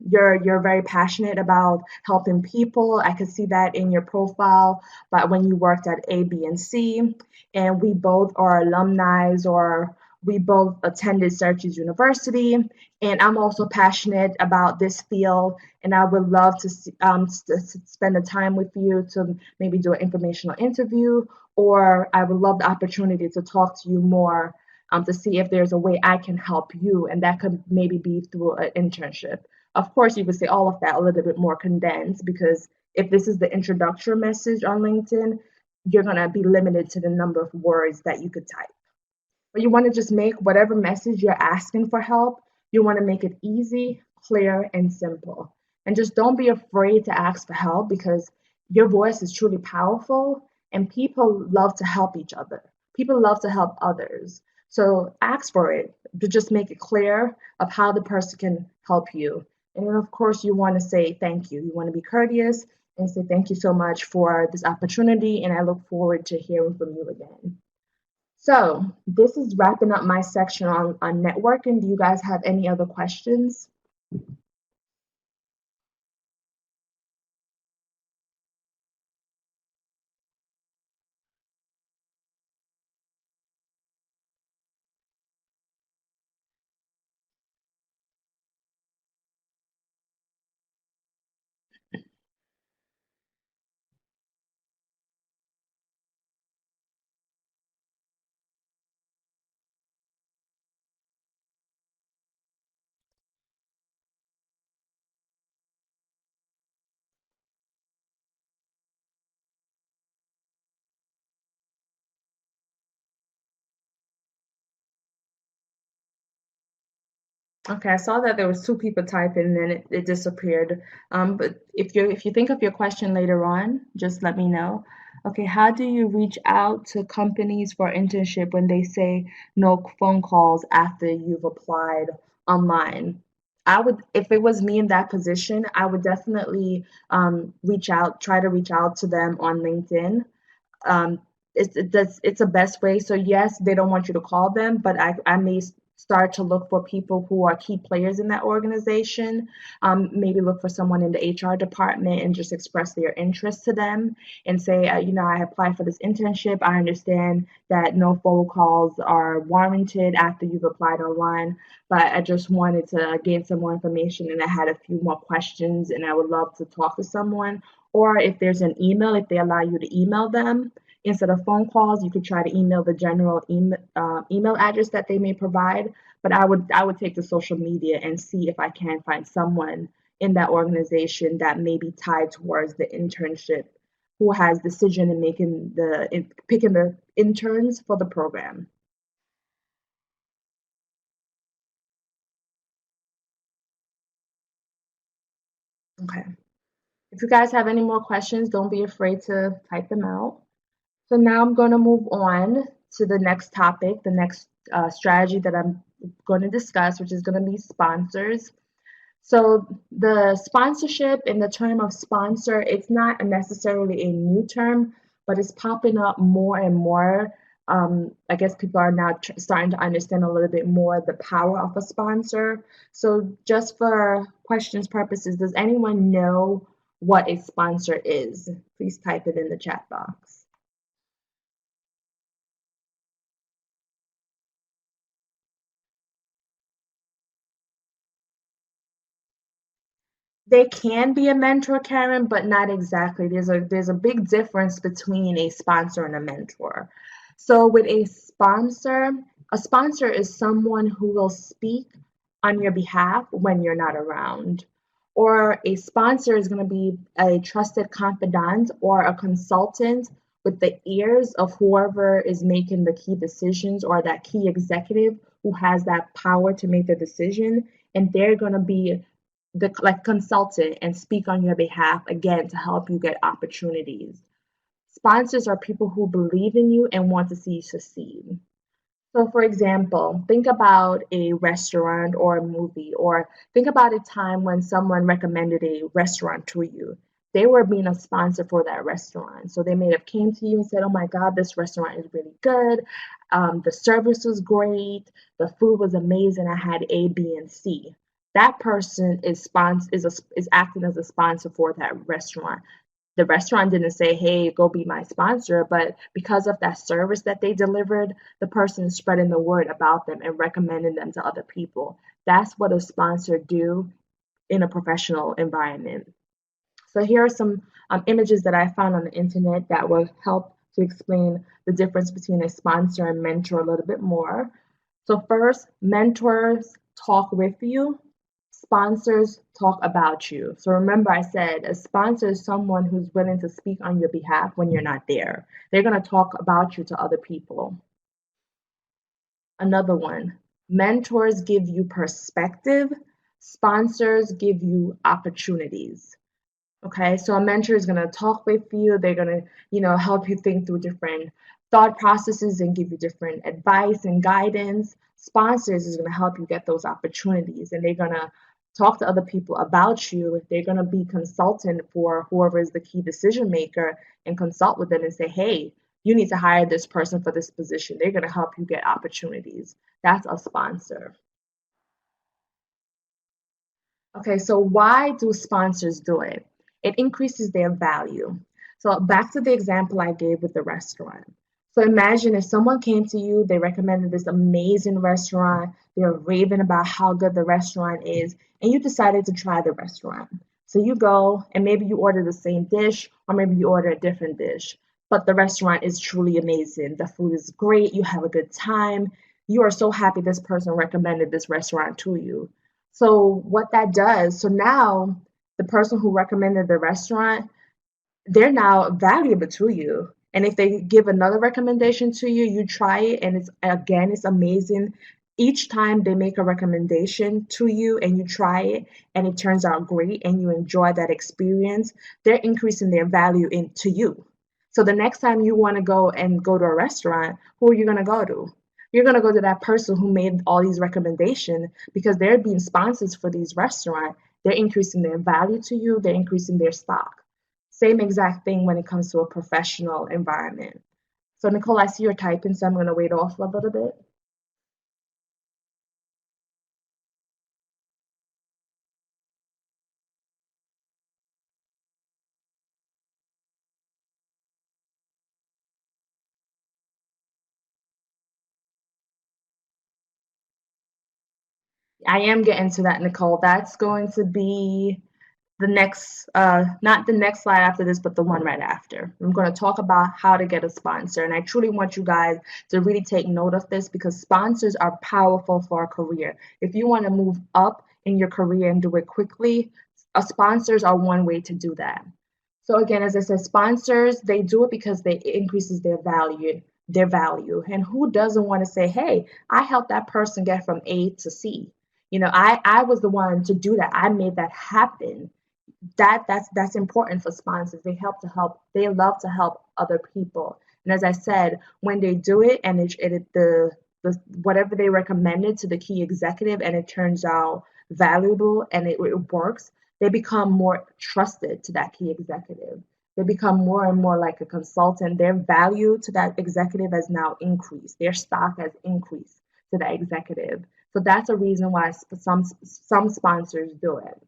you're very passionate about helping people. I could see that in your profile, but when you worked at A, B, and C, and we both are alumni, or we both attended Syracuse University, and I'm also passionate about this field, and I would love to spend the time with you to maybe do an informational interview, or I would love the opportunity to talk to you more, to see if there's a way I can help you, and that could maybe be through an internship. Of course, you would say all of that a little bit more condensed, because if this is the introductory message on LinkedIn, you're going to be limited to the number of words that you could type. But you want to just make whatever message you're asking for help, you want to make it easy, clear, and simple. And just don't be afraid to ask for help, because your voice is truly powerful and people love to help each other. People love to help others. So ask for it, to just make it clear of how the person can help you. And then, of course, you want to say thank you. You want to be courteous and say thank you so much for this opportunity, and I look forward to hearing from you again. So this is wrapping up my section on networking. Do you guys have any other questions? Okay, I saw that there was two people typing and then it disappeared. But if you think of your question later on, just let me know. Okay, how do you reach out to companies for internship when they say no phone calls after you've applied online? I would, if it was me in that position, I would definitely try to reach out to them on LinkedIn. um, it's a best way. So yes, they don't want you to call them, but I may start to look for people who are key players in that organization. Maybe look for someone in the HR department and just express their interest to them and say, I applied for this internship. I understand that no phone calls are warranted after you've applied online, but I just wanted to gain some more information and I had a few more questions and I would love to talk to someone. Or if there's an email, if they allow you to email them, instead of phone calls, you could try to email the general email address that they may provide. But I would take the social media and see if I can find someone in that organization that may be tied towards the internship, who has decision in making in picking the interns for the program. Okay. If you guys have any more questions, don't be afraid to type them out. So now I'm going to move on to the next topic, the next strategy that I'm going to discuss, which is going to be sponsors. So the sponsorship and the term of sponsor, it's not necessarily a new term, but it's popping up more and more. I guess people are now starting to understand a little bit more the power of a sponsor. So just for questions purposes, does anyone know what a sponsor is? Please type it in the chat box. They can be a mentor, Karen, but not exactly. There's a big difference between a sponsor and a mentor. So with a sponsor is someone who will speak on your behalf when you're not around. Or a sponsor is going to be a trusted confidant or a consultant with the ears of whoever is making the key decisions or that key executive who has that power to make the decision. And they're going to be the like consultant and speak on your behalf again to help you get opportunities. Sponsors are people who believe in you and want to see you succeed. So, for example, think about a restaurant or a movie, or think about a time when someone recommended a restaurant to you. They were being a sponsor for that restaurant. So they may have came to you and said, "Oh my God, this restaurant is really good. The service was great. The food was amazing. I had A, B, and C." That person is acting as a sponsor for that restaurant. The restaurant didn't say, "Hey, go be my sponsor," but because of that service that they delivered, the person is spreading the word about them and recommending them to other people. That's what a sponsor do in a professional environment. So here are some images that I found on the internet that will help to explain the difference between a sponsor and mentor a little bit more. So first, mentors talk with you, sponsors talk about you. So remember I said a sponsor is someone who's willing to speak on your behalf when you're not there. They're going to talk about you to other people. Another one, mentors give you perspective, sponsors give you opportunities. Okay, so a mentor is going to talk with you. They're going to, help you think through different thought processes and give you different advice and guidance. Sponsors is going to help you get those opportunities, and they're going to talk to other people about you. They're going to be consultant for whoever is the key decision maker and consult with them and say, "Hey, you need to hire this person for this position." They're going to help you get opportunities. That's a sponsor. Okay, so why do sponsors do it? It increases their value. So back to the example I gave with the restaurant. So imagine if someone came to you, they recommended this amazing restaurant, they're raving about how good the restaurant is, and you decided to try the restaurant. So you go and maybe you order the same dish or maybe you order a different dish, but the restaurant is truly amazing. The food is great, you have a good time. You are so happy this person recommended this restaurant to you. So what that does, so now the person who recommended the restaurant, they're now valuable to you. And if they give another recommendation to you, you try it and it's amazing. Each time they make a recommendation to you and you try it and it turns out great and you enjoy that experience, they're increasing their value into you. So the next time you want to go to a restaurant, who are you going to go to? You're going to go to that person who made all these recommendations because they're being sponsors for these restaurants. They're increasing their value to you, they're increasing their stock. Same exact thing when it comes to a professional environment. So Nicole, I see you're typing, so I'm going to wait off a little bit. I am getting to that, Nicole. That's going to be the next, not the next slide after this, but the one right after. I'm going to talk about how to get a sponsor. And I truly want you guys to really take note of this because sponsors are powerful for a career. If you want to move up in your career and do it quickly, sponsors are one way to do that. So again, as I said, sponsors, they do it because they it increases their value. And who doesn't want to say, hey, I helped that person get from A to C. I was the one to do that. I made that happen. That's important for sponsors. They love to help other people. And as I said, when they do it and the whatever they recommended to the key executive and it turns out valuable and it works, they become more trusted to that key executive. They become more and more like a consultant. Their value to that executive has now increased. Their stock has increased to that executive. So that's a reason why some sponsors do it.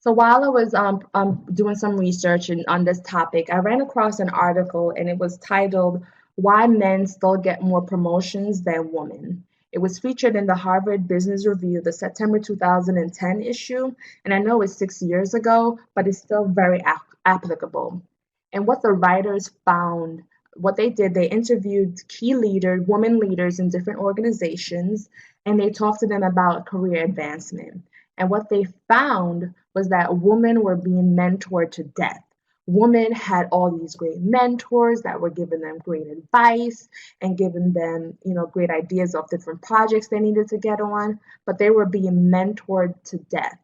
So while I was doing some research on this topic, I ran across an article and it was titled "Why Men Still Get More Promotions Than Women." It was featured in the Harvard Business Review, the September 2010 issue, and I know it's 6 years ago, but it's still very applicable. And what the writers found, what they did, they interviewed key leaders, women leaders in different organizations, and they talked to them about career advancement. And what they found was that women were being mentored to death. Women had all these great mentors that were giving them great advice and giving them, great ideas of different projects they needed to get on, but they were being mentored to death.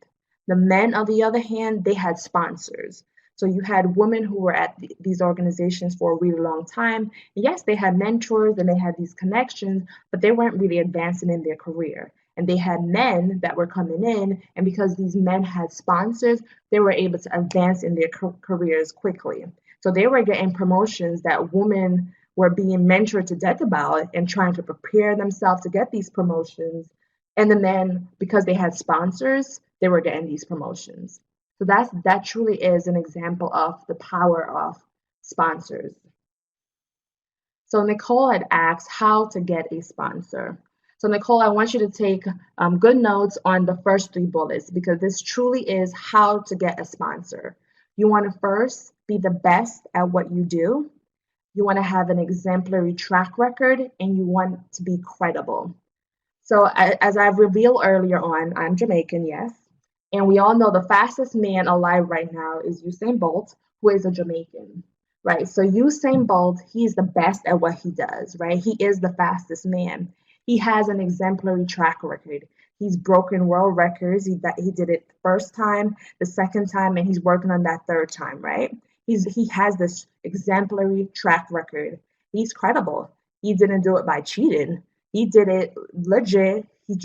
The men, on the other hand, they had sponsors. So you had women who were at these organizations for a really long time. And yes, they had mentors and they had these connections, but they weren't really advancing in their career. And they had men that were coming in, and because these men had sponsors, they were able to advance in their careers quickly. So they were getting promotions that women were being mentored to death about and trying to prepare themselves to get these promotions. And the men, because they had sponsors, they were getting these promotions. So that truly is an example of the power of sponsors. So Nicole had asked how to get a sponsor. So Nicole, I want you to take good notes on the first three bullets because this truly is how to get a sponsor. You want to first be the best at what you do. You want to have an exemplary track record and you want to be credible. So as I've revealed earlier on, I'm Jamaican, yes. And we all know the fastest man alive right now is Usain Bolt, who is a Jamaican, right? So Usain Bolt, he's the best at what he does, right? He is the fastest man. He has an exemplary track record. He's broken world records. He did it the first time, the second time, and he's working on that third time, right? He has this exemplary track record. He's credible. He didn't do it by cheating. He did it legit. He's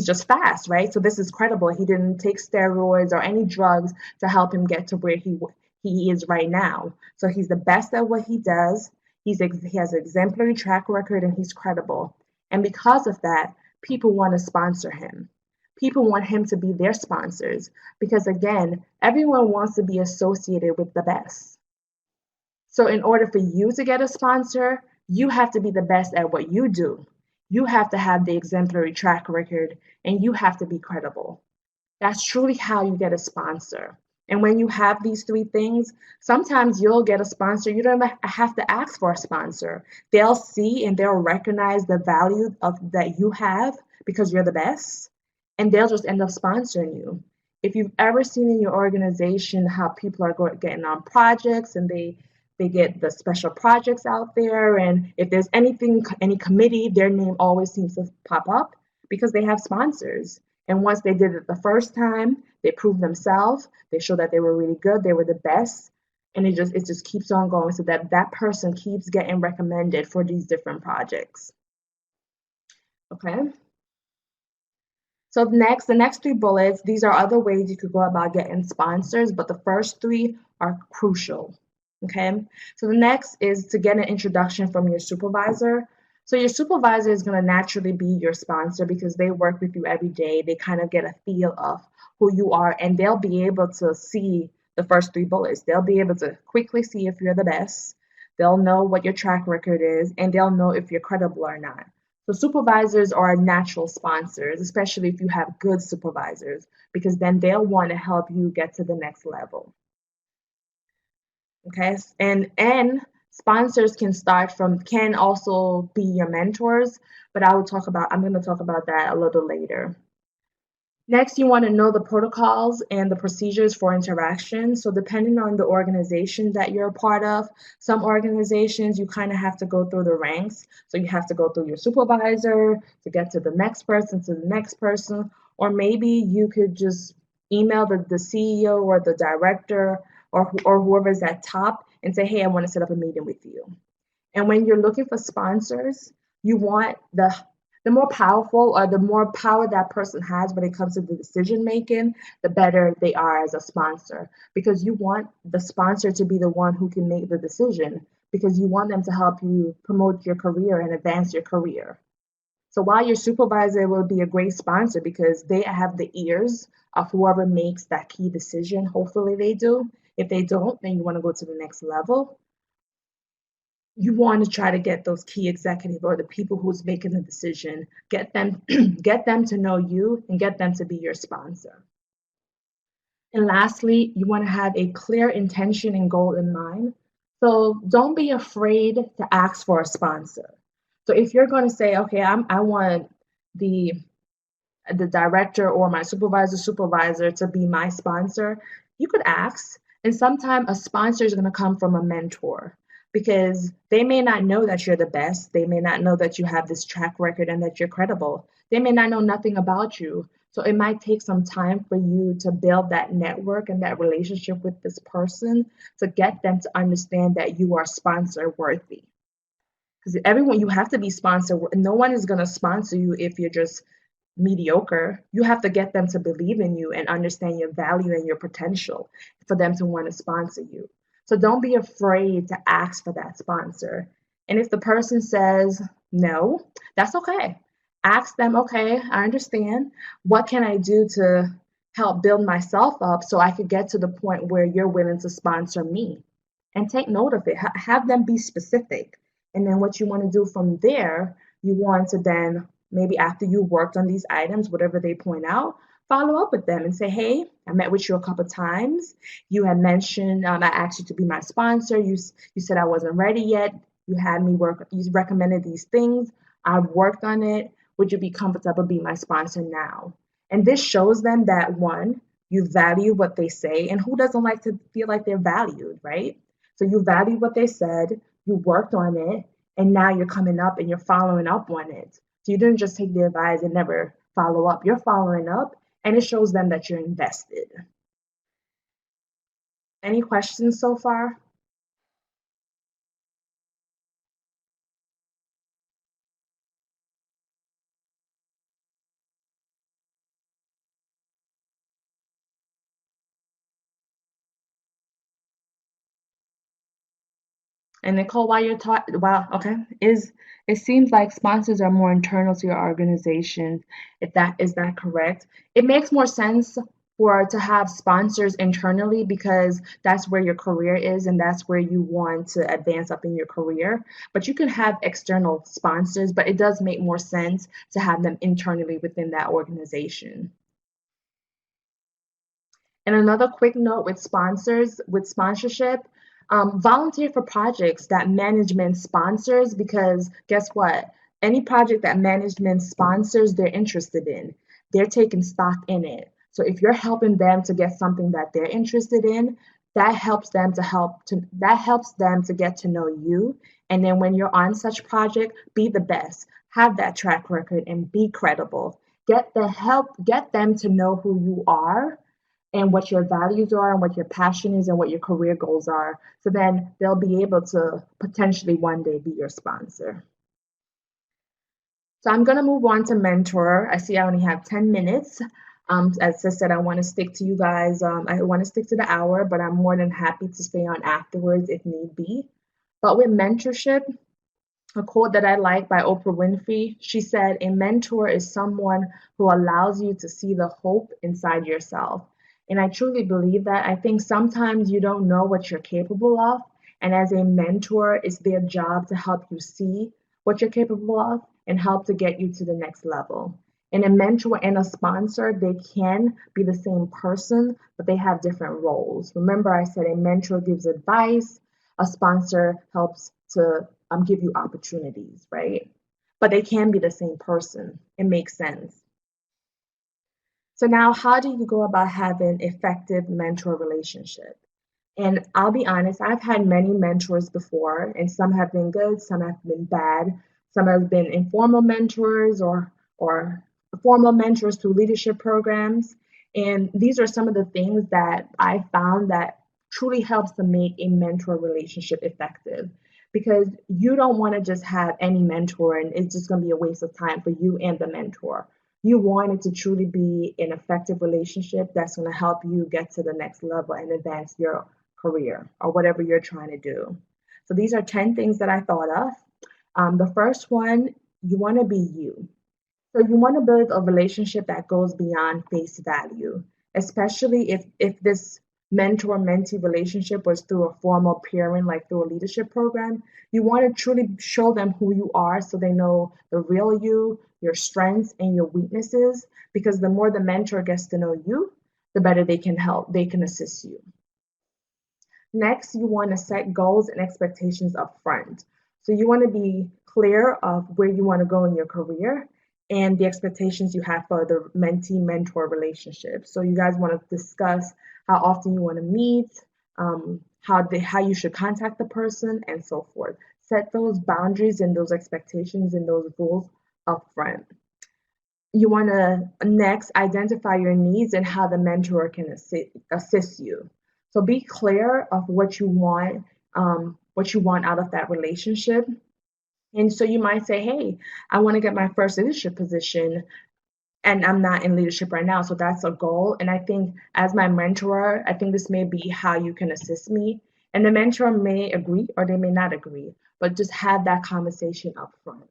just fast, right? So this is credible. He didn't take steroids or any drugs to help him get to where he is right now. So he's the best at what he does. He has an exemplary track record and he's credible. And because of that, people want to sponsor him. People want him to be their sponsors because again, everyone wants to be associated with the best. So in order for you to get a sponsor, you have to be the best at what you do. You have to have the exemplary track record and you have to be credible. That's truly how you get a sponsor. And when you have these three things, sometimes you'll get a sponsor. You don't have to ask for a sponsor. They'll see and they'll recognize the value of that you have because you're the best, and they'll just end up sponsoring you. If you've ever seen in your organization how people are getting on projects and they get the special projects out there, and if there's any committee, their name always seems to pop up because they have sponsors. And once they did it the first time, they proved themselves. They showed that they were really good. They were the best, and it just keeps on going, so that person keeps getting recommended for these different projects. Okay. So the next three bullets, these are other ways you could go about getting sponsors, but the first three are crucial. Okay. So the next is to get an introduction from your supervisor. So your supervisor is going to naturally be your sponsor because they work with you every day. They kind of get a feel of who you are, and they'll be able to see the first three bullets. They'll be able to quickly see if you're the best. They'll know what your track record is, and they'll know if you're credible or not. So supervisors are natural sponsors, especially if you have good supervisors, because then they'll want to help you get to the next level. Okay, and sponsors can also be your mentors, but I'm going to talk about that a little later. Next, you want to know the protocols and the procedures for interaction. So depending on the organization that you're a part of, some organizations you kind of have to go through the ranks. So you have to go through your supervisor to get to the next person, or maybe you could just email the CEO or the director or whoever's at top and say, hey, I want to set up a meeting with you. And when you're looking for sponsors, you want the more powerful or the more power that person has when it comes to the decision making, the better they are as a sponsor. Because you want the sponsor to be the one who can make the decision, because you want them to help you promote your career and advance your career. So while your supervisor will be a great sponsor because they have the ears of whoever makes that key decision, hopefully they do. If they don't, then you want to go to the next level. You want to try to get those key executives or the people who's making the decision, get them get them to know you and get them to be your sponsor. And lastly, you want to have a clear intention and goal in mind. So don't be afraid to ask for a sponsor. So if you're going to say, okay, I want the director or my supervisor to be my sponsor, you could ask. And sometimes a sponsor is going to come from a mentor, because they may not know that you're the best. They may not know that you have this track record and that you're credible. They may not know nothing about you. So it might take some time for you to build that network and that relationship with this person to get them to understand that you are sponsor worthy. Because everyone, you have to be sponsor. No one is going to sponsor you if you're just mediocre. You have to get them to believe in you and understand your value and your potential for them to want to sponsor you. So don't be afraid to ask for that sponsor. And if the person says no, that's okay. Ask them, okay, I understand. What can I do to help build myself up so I could get to the point where you're willing to sponsor me? And take note of it. Have them be specific. And then what you want to do from there, you want to then, maybe after you worked on these items, whatever they point out, follow up with them and say, hey, I met with you a couple of times. You had mentioned, I asked you to be my sponsor. You said I wasn't ready yet. You had me work, you recommended these things. I've worked on it. Would you be comfortable being my sponsor now? And this shows them that, one, you value what they say, and who doesn't like to feel like they're valued, right? So you value what they said, you worked on it, and now you're coming up and you're following up on it. So you didn't just take the advice and never follow up. You're following up, and it shows them that you're invested. Any questions so far? And Nicole, while you're talking, wow, okay, it seems like sponsors are more internal to your organization. If that is that correct? It makes more sense for to have sponsors internally because that's where your career is and that's where you want to advance up in your career. But you can have external sponsors, but it does make more sense to have them internally within that organization. And another quick note with sponsorship, volunteer for projects that management sponsors, because guess what? Any project that management sponsors, they're interested in. They're taking stock in it. So if you're helping them to get something that they're interested in, that helps them to get to know you. And then when you're on such project, be the best. Have that track record and be credible. Get them to know who you are and what your values are and what your passion is and what your career goals are. So then they'll be able to potentially one day be your sponsor. So I'm going to move on to mentor. I see I only have 10 minutes. As I said, I want to stick to you guys. I want to stick to the hour, but I'm more than happy to stay on afterwards if need be. But with mentorship, a quote that I like by Oprah Winfrey, she said, a mentor is someone who allows you to see the hope inside yourself. And I truly believe that. I think sometimes you don't know what you're capable of. And as a mentor, it's their job to help you see what you're capable of and help to get you to the next level. And a mentor and a sponsor, they can be the same person, but they have different roles. Remember, I said a mentor gives advice, a sponsor helps to give you opportunities, right? But they can be the same person. It makes sense. So now, how do you go about having effective mentor relationship? And I'll be honest, I've had many mentors before, and some have been good, some have been bad. Some have been informal mentors or formal mentors through leadership programs. And these are some of the things that I found that truly helps to make a mentor relationship effective. Because you don't want to just have any mentor and it's just going to be a waste of time for you and the mentor. You want it to truly be an effective relationship that's going to help you get to the next level and advance your career or whatever you're trying to do. So these are 10 things that I thought of. The first one, you want to be you. So you want to build a relationship that goes beyond face value, especially if this mentor-mentee relationship was through a formal peering, like through a leadership program. You want to truly show them who you are so they know the real you, your strengths and your weaknesses, because the more the mentor gets to know you, the better they can help, they can assist you. Next, you want to set goals and expectations up front. So you want to be clear of where you want to go in your career and the expectations you have for the mentee-mentor relationship. So you guys want to discuss how often you want to meet, how you should contact the person, and so forth. Set those boundaries and those expectations and those rules up front. You want to next identify your needs and how the mentor can assist you. So be clear of what you want out of that relationship. And so you might say, hey, I want to get my first leadership position and I'm not in leadership right now. So that's a goal. And I think as my mentor, I think this may be how you can assist me. And the mentor may agree or they may not agree, but just have that conversation up front.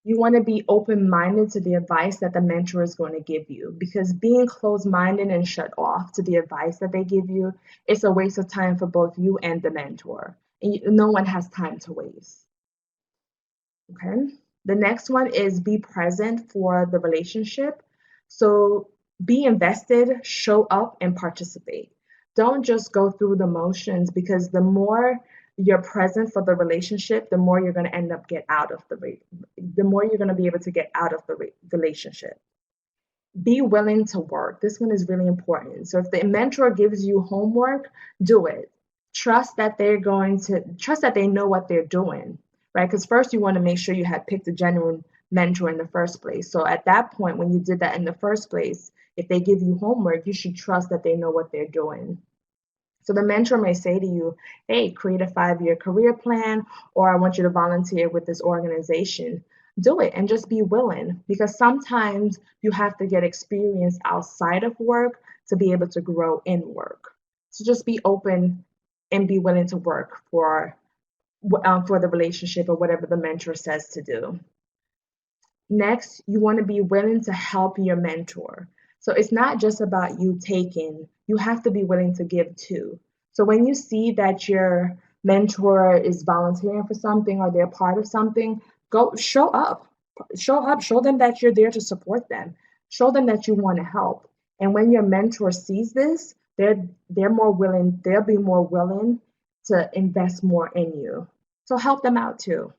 You want to be open-minded to the advice that the mentor is going to give you, because being closed-minded and shut off to the advice that they give you is a waste of time for both you and the mentor. And no one has time to waste. Okay. The next one is be present for the relationship. So be invested, show up, and participate. Don't just go through the motions, because the more you're present for the relationship, the more you're going to end up the more you're going to be able to get out of the relationship. Be willing to work. This one is really important. So if the mentor gives you homework, do it. Trust that they know what they're doing, right? Because first you want to make sure you had picked a genuine mentor in the first place. So at that point, when you did that in the first place, if they give you homework, you should trust that they know what they're doing. So the mentor may say to you, hey, create a 5-year career plan, or I want you to volunteer with this organization. Do it and just be willing, because sometimes you have to get experience outside of work to be able to grow in work. So just be open and be willing to work for the relationship or whatever the mentor says to do. Next, you want to be willing to help your mentor. So it's not just about you taking, you have to be willing to give too. So when you see that your mentor is volunteering for something or they're part of something, go show up. Show them that you're there to support them. Show them that you want to help. And when your mentor sees this, they'll be more willing to invest more in you. So help them out too.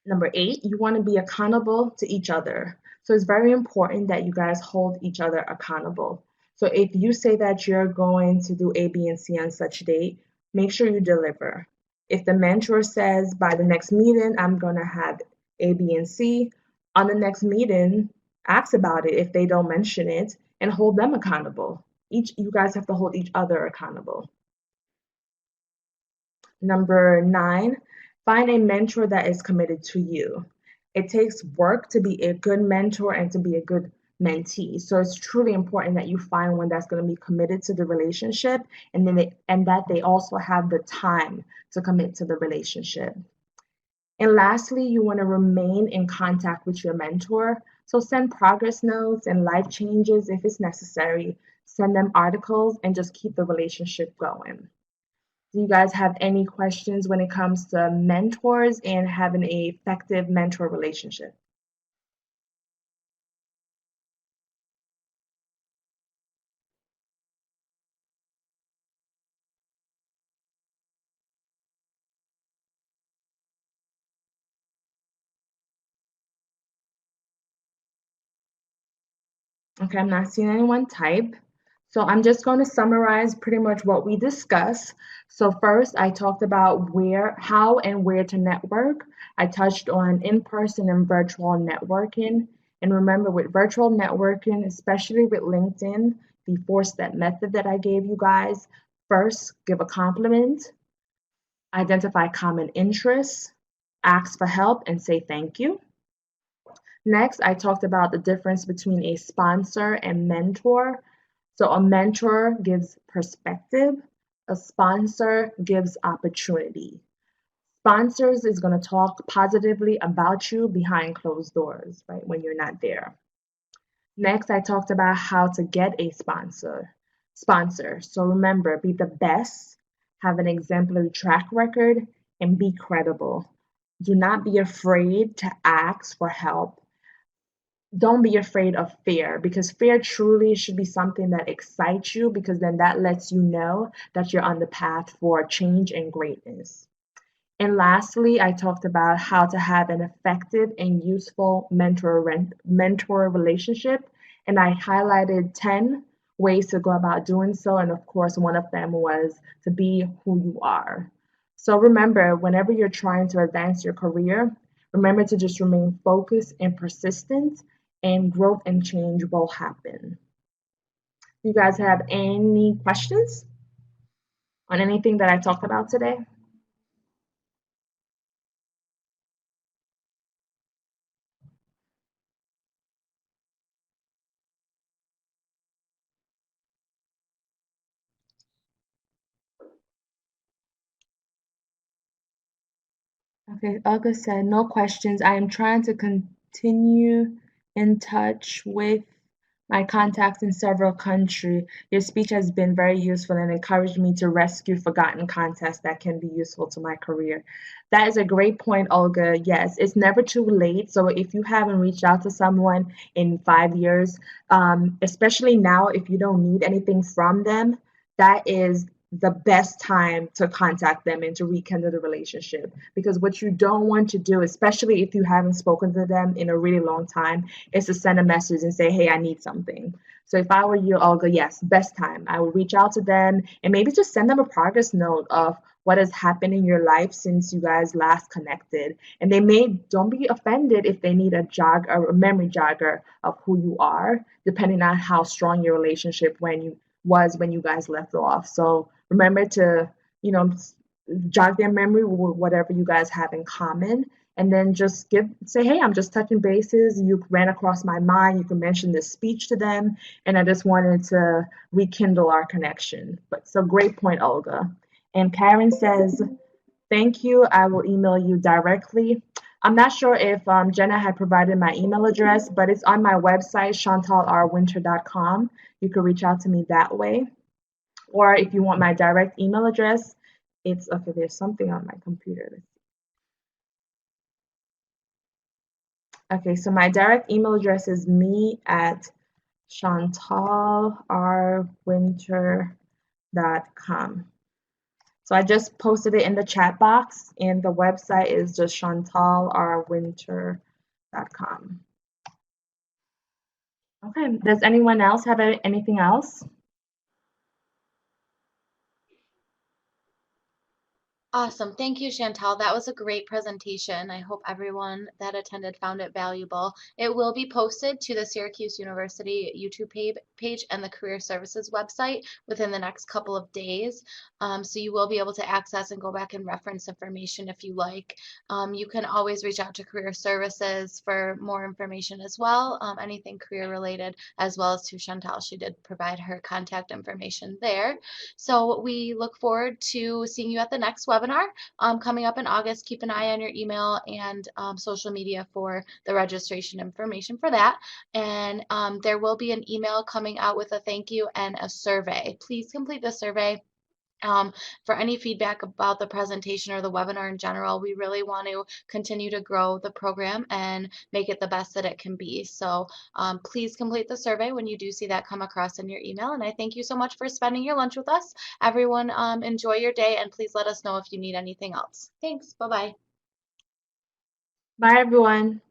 Number 8, you want to be accountable to each other. So it's very important that you guys hold each other accountable. So if you say that you're going to do A, B, and C on such date, make sure you deliver. If the mentor says by the next meeting, I'm going to have A, B, and C, on the next meeting, ask about it if they don't mention it and hold them accountable. You guys have to hold each other accountable. Number 9, find a mentor that is committed to you. It takes work to be a good mentor and to be a good mentee. So it's truly important that you find one that's going to be committed to the relationship, and that they also have the time to commit to the relationship. And lastly, you want to remain in contact with your mentor. So send progress notes and life changes if it's necessary. Send them articles and just keep the relationship going. Do you guys have any questions when it comes to mentors and having an effective mentor relationship? Okay, I'm not seeing anyone type. So I'm just going to summarize pretty much what we discussed. So first, I talked about how and where to network. I touched on in-person and virtual networking. And remember, with virtual networking, especially with LinkedIn, the four-step method that I gave you guys, first, give a compliment, identify common interests, ask for help, and say thank you. Next, I talked about the difference between a sponsor and mentor. So, a mentor gives perspective, a sponsor gives opportunity. Sponsors is going to talk positively about you behind closed doors, right, when you're not there. Next, I talked about how to get a sponsor. So remember, be the best, have an exemplary track record, and be credible. Do not be afraid to ask for help. Don't be afraid of fear, because fear truly should be something that excites you, because then that lets you know that you're on the path for change and greatness. And lastly, I talked about how to have an effective and useful mentor relationship. And I highlighted 10 ways to go about doing so. And of course, one of them was to be who you are. So remember, whenever you're trying to advance your career, remember to just remain focused and persistent, and growth and change will happen. You guys have any questions on anything that I talked about today? Okay, August said, no questions. I am trying to continue in touch with my contacts in several countries. Your speech has been very useful and encouraged me to rescue forgotten contacts that can be useful to my career. That is a great point, Olga. Yes, it's never too late. So if you haven't reached out to someone in 5 years, especially now, if you don't need anything from them, that is the best time to contact them and to rekindle the relationship. Because what you don't want to do, especially if you haven't spoken to them in a really long time, is to send a message and say, hey, I need something. So if I were you, Olga, yes, best time. I would reach out to them and maybe just send them a progress note of what has happened in your life since you guys last connected. And don't be offended if they need a memory jogger of who you are, depending on how strong your relationship when you guys left off. So remember to, you know, jog their memory with whatever you guys have in common. And then just say, hey, I'm just touching bases. You ran across my mind. You can mention this speech to them. And I just wanted to rekindle our connection. But so great point, Olga. And Karen says, thank you. I will email you directly. I'm not sure if Jenna had provided my email address, but it's on my website, chantalrwinter.com. You can reach out to me that way. Or if you want my direct email address, it's okay. There's something on my computer. Okay, so my direct email address is me at chantalrwinter.com. So I just posted it in the chat box, and the website is just chantalrwinter.com. Okay, does anyone else have anything else? Awesome. Thank you, Chantal. That was a great presentation. I hope everyone that attended found it valuable. It will be posted to the Syracuse University YouTube page and the Career Services website within the next couple of days. So you will be able to access and go back and reference information if you like. You can always reach out to Career Services for more information as well, anything career related, as well as to Chantal. She did provide her contact information there. So we look forward to seeing you at the next webinar coming up in August. Keep an eye on your email and social media for the registration information for that. And there will be an email coming out with a thank you and a survey. Please complete the survey Um, for any feedback about the presentation or the webinar in general, we really want to continue to grow the program and make it the best that it can be. So please complete the survey when you do see that come across in your email. And I thank you so much for spending your lunch with us. Everyone, enjoy your day, and please let us know if you need anything else. Thanks. Bye-bye. Bye, everyone.